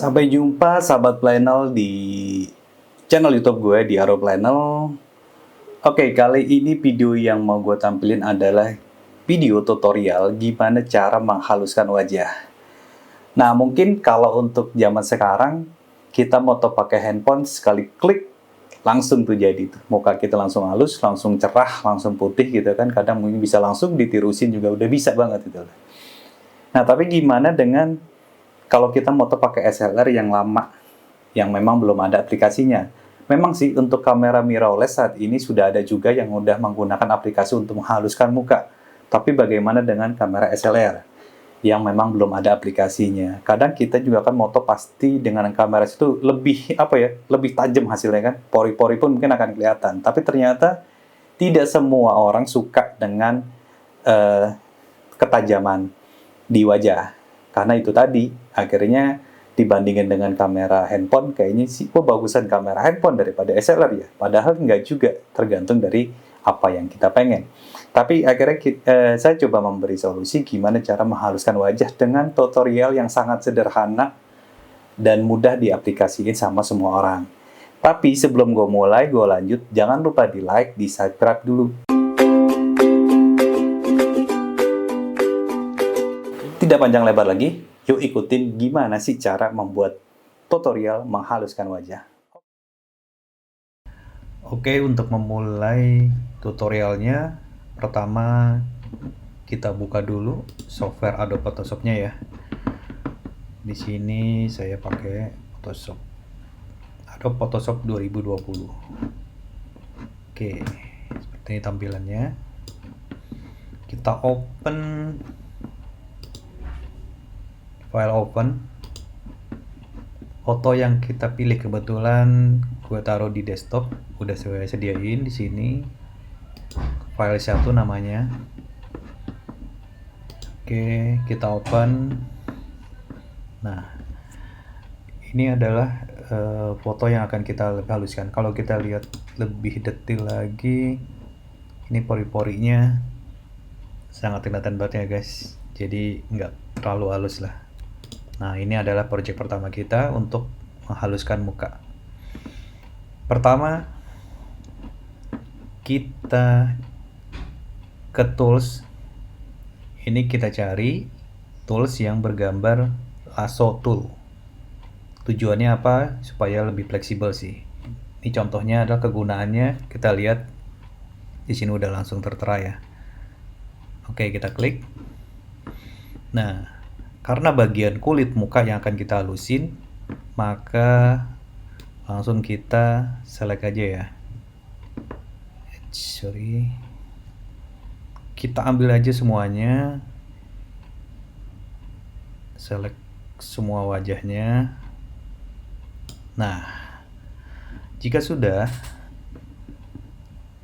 Sampai jumpa sahabat Planel di channel YouTube gue di Aro Planel. Oke, kali ini video yang mau gue tampilin adalah video tutorial gimana cara menghaluskan wajah. Nah, mungkin kalau untuk zaman sekarang kita moto pakai handphone, sekali klik langsung tuh jadi tuh. Muka kita langsung halus, langsung cerah, langsung putih gitu kan. Kadang mungkin bisa langsung ditirusin juga udah bisa banget itu. Nah, tapi gimana dengan kalau kita moto pakai SLR yang lama, yang memang belum ada aplikasinya? Memang sih untuk kamera mirrorless saat ini sudah ada juga yang udah menggunakan aplikasi untuk menghaluskan muka. Tapi bagaimana dengan kamera SLR yang memang belum ada aplikasinya? Kadang kita juga kan moto pasti dengan kamera itu lebih lebih tajam hasilnya kan. Pori-pori pun mungkin akan kelihatan. Tapi ternyata tidak semua orang suka dengan ketajaman di wajah. Karena itu tadi, akhirnya dibandingin dengan kamera handphone, kayaknya sih, bagusan kamera handphone daripada SLR ya. Padahal nggak juga, tergantung dari apa yang kita pengen. Tapi akhirnya saya coba memberi solusi gimana cara menghaluskan wajah dengan tutorial yang sangat sederhana dan mudah diaplikasiin sama semua orang. Tapi sebelum gue mulai, gue lanjut, jangan lupa di like, di subscribe dulu. Tidak panjang lebar lagi, yuk ikutin gimana sih cara membuat tutorial menghaluskan wajah. Oke, untuk memulai tutorialnya, pertama kita buka dulu software Adobe Photoshop-nya ya. Di sini saya pakai Photoshop. Adobe Photoshop 2020. Oke, seperti ini tampilannya. Kita open file foto yang kita pilih, kebetulan gue taruh di desktop, udah saya sediain di sini. File 1 namanya. Oke, kita open. Nah, ini adalah foto yang akan kita haluskan. Kalau kita lihat lebih detail lagi, ini pori-porinya sangat kelihatan banget ya guys. Jadi nggak terlalu halus lah. Nah, ini adalah project pertama kita untuk menghaluskan muka. Pertama, kita ke tools. Ini kita cari tools yang bergambar lasso tool. Tujuannya apa? Supaya lebih fleksibel sih. Ini contohnya adalah kegunaannya. Kita lihat di sini udah langsung tertera ya. Oke, kita klik. Nah, karena bagian kulit muka yang akan kita halusin, maka langsung kita select aja ya. Kita ambil aja semuanya, select semua wajahnya. Nah, jika sudah,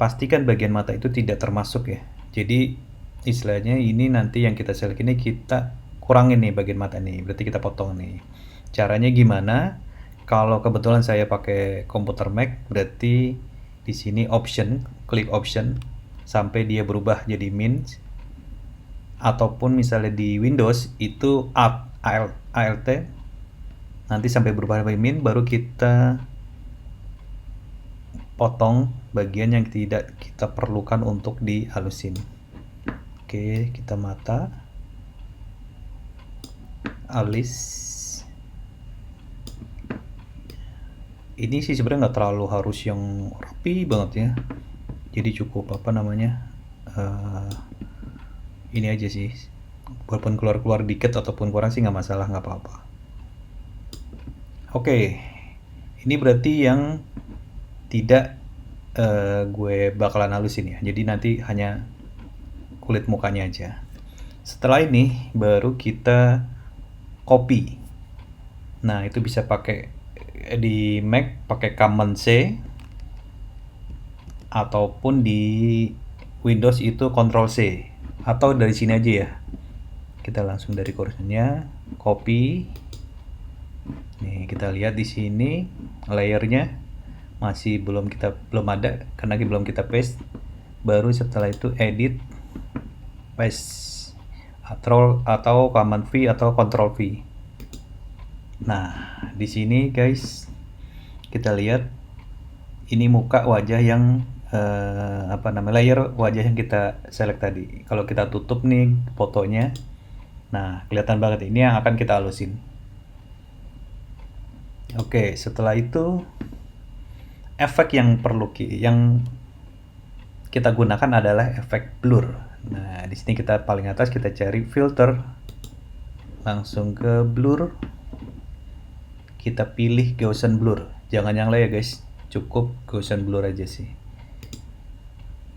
pastikan bagian mata itu tidak termasuk ya. Jadi istilahnya ini nanti yang kita select ini kita kurangin nih bagian mata nih, berarti kita potong nih. Caranya gimana? Kalau kebetulan saya pakai komputer Mac, berarti di sini option, klik option sampai dia berubah jadi min. Ataupun misalnya di Windows itu Alt, nanti sampai berubah jadi min, baru kita potong bagian yang tidak kita perlukan untuk dihalusin. Oke, kita mata, alis. Ini sih sebenarnya nggak terlalu harus yang rapi banget ya. Jadi cukup ini aja sih. Walaupun keluar dikit ataupun kurang sih nggak masalah, nggak apa-apa. Oke, ini berarti yang tidak gue bakalan halusin ya. Jadi nanti hanya kulit mukanya aja. Setelah ini baru kita copy. Nah, itu bisa pakai di Mac pakai Command C, ataupun di Windows itu Ctrl C, atau dari sini aja ya. Kita langsung dari kursornya copy. Nih, kita lihat di sini layernya masih belum ada karena belum kita paste. Baru setelah itu edit, paste, atau Command V atau Ctrl V. Nah, di sini guys, kita lihat ini muka wajah yang layer wajah yang kita select tadi. Kalau kita tutup nih fotonya, nah kelihatan banget ini yang akan kita halusin. Oke, setelah itu efek yang yang kita gunakan adalah efek blur. Nah, di sini kita paling atas kita cari filter, langsung ke blur, kita pilih Gaussian blur. Jangan yang lain ya guys, cukup Gaussian blur aja sih.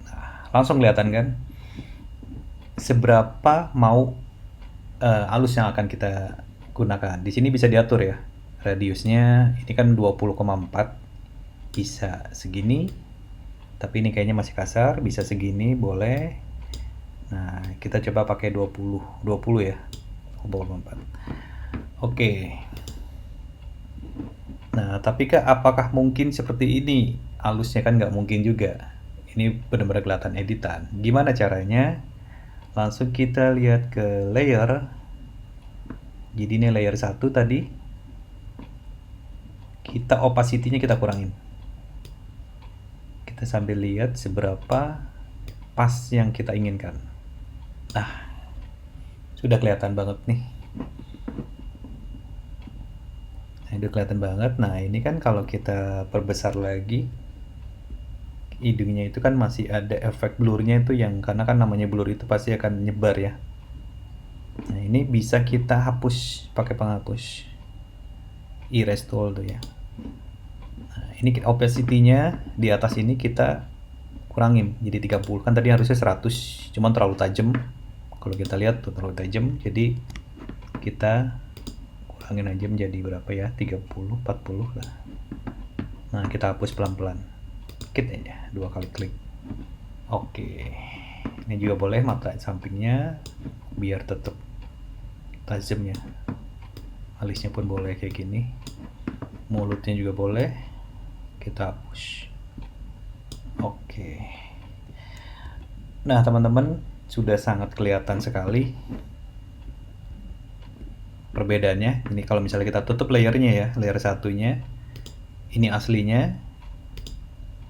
Nah, langsung kelihatan kan seberapa mau halus yang akan kita gunakan. Di sini bisa diatur ya. Radiusnya ini kan 20,4, bisa segini. Tapi ini kayaknya masih kasar, bisa segini boleh. Nah, kita coba pakai 20 ya. 24. Oke. Nah, tapi apakah mungkin seperti ini? Halusnya kan nggak mungkin juga. Ini benar-benar kelihatan editan. Gimana caranya? Langsung kita lihat ke layer. Jadi ini layer 1 tadi. Kita opacity-nya kita kurangin. Kita sambil lihat seberapa pas yang kita inginkan. Nah, sudah kelihatan banget nih. Nah, itu kelihatan banget. Nah, ini kan kalau kita perbesar lagi, hidungnya itu kan masih ada efek blurnya itu, yang karena kan namanya blur itu pasti akan nyebar ya. Nah, ini bisa kita hapus pakai penghapus erase tool tuh ya. Nah, ini opacity-nya di atas ini kita kurangin jadi 30. Kan tadi harusnya 100, cuman terlalu tajam. Kalau kita lihat tuh terlalu tajam, jadi kita kurangin aja menjadi berapa ya, 30, 40 lah. Nah, kita hapus pelan-pelan, dikit aja, 2 kali klik. Oke, ini juga boleh mata sampingnya biar tetap tajam ya. Alisnya pun boleh kayak gini, mulutnya juga boleh, kita hapus. Oke, nah teman-teman, sudah sangat kelihatan sekali perbedaannya. Ini kalau misalnya kita tutup layernya ya, layer satunya, ini aslinya,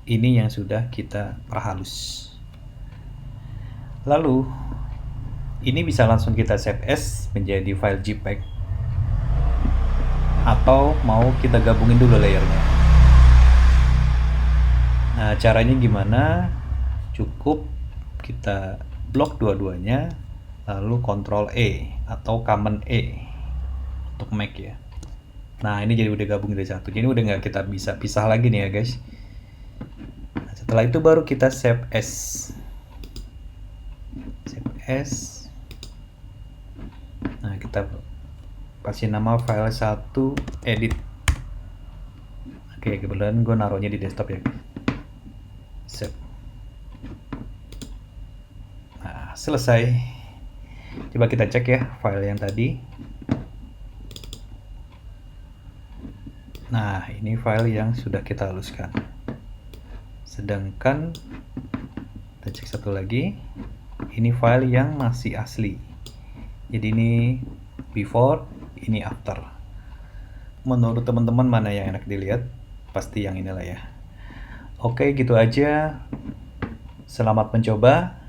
ini yang sudah kita perhalus. Lalu ini bisa langsung kita save as menjadi file JPEG, atau mau kita gabungin dulu layernya. Nah, caranya gimana? Cukup kita blok dua-duanya, lalu Ctrl E atau Command E untuk Mac ya. Nah, ini jadi udah gabung jadi satu. Jadi udah nggak kita bisa pisah lagi nih ya guys. Nah, setelah itu baru kita save as. Save as. Nah, kita kasih nama file 1 edit. Oke, kebetulan gue naruhnya di desktop ya. Save. Nah, selesai. Coba kita cek ya file yang tadi. Nah, ini file yang sudah kita haluskan. Sedangkan kita cek satu lagi, ini file yang masih asli. Jadi ini before, ini after. Menurut teman-teman mana yang enak dilihat? Pasti yang inilah ya. Oke, gitu aja. Selamat mencoba.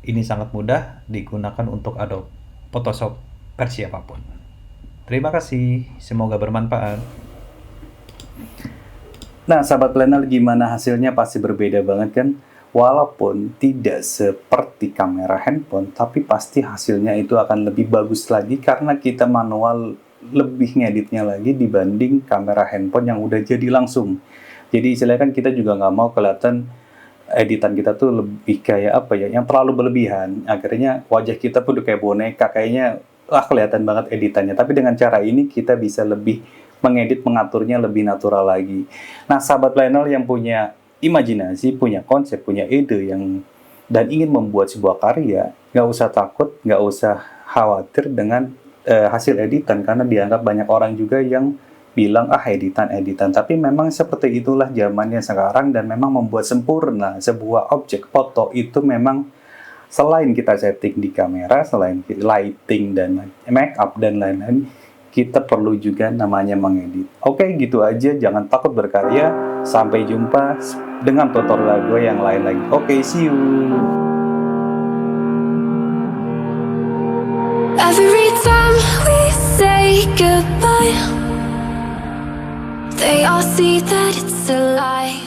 Ini sangat mudah digunakan untuk Adobe Photoshop versi apapun. Terima kasih, semoga bermanfaat. Nah, sahabat planner, gimana hasilnya? Pasti berbeda banget kan? Walaupun tidak seperti kamera handphone, tapi pasti hasilnya itu akan lebih bagus lagi karena kita manual lebih ngeditnya lagi dibanding kamera handphone yang udah jadi langsung. Jadi istilahnya kan kita juga nggak mau kelihatan editan kita tuh lebih kayak apa ya, yang terlalu berlebihan. Akhirnya wajah kita pun udah kayak boneka, kayaknya kelihatan banget editannya. Tapi dengan cara ini kita bisa lebih mengedit, mengaturnya lebih natural lagi. Nah, sahabat planner yang punya imajinasi, punya konsep, punya ide dan ingin membuat sebuah karya, nggak usah takut, nggak usah khawatir dengan hasil editan, karena dianggap banyak orang juga yang bilang editan, tapi memang seperti itulah zamannya sekarang, dan memang membuat sempurna sebuah objek foto itu memang selain kita setting di kamera, selain lighting dan make up dan lain-lain, kita perlu juga namanya mengedit. Oke, gitu aja. Jangan takut berkarya. Sampai jumpa dengan tutorial gue yang lain lagi. Oke, see you. Every time we say goodbye, they all see that it's a lie.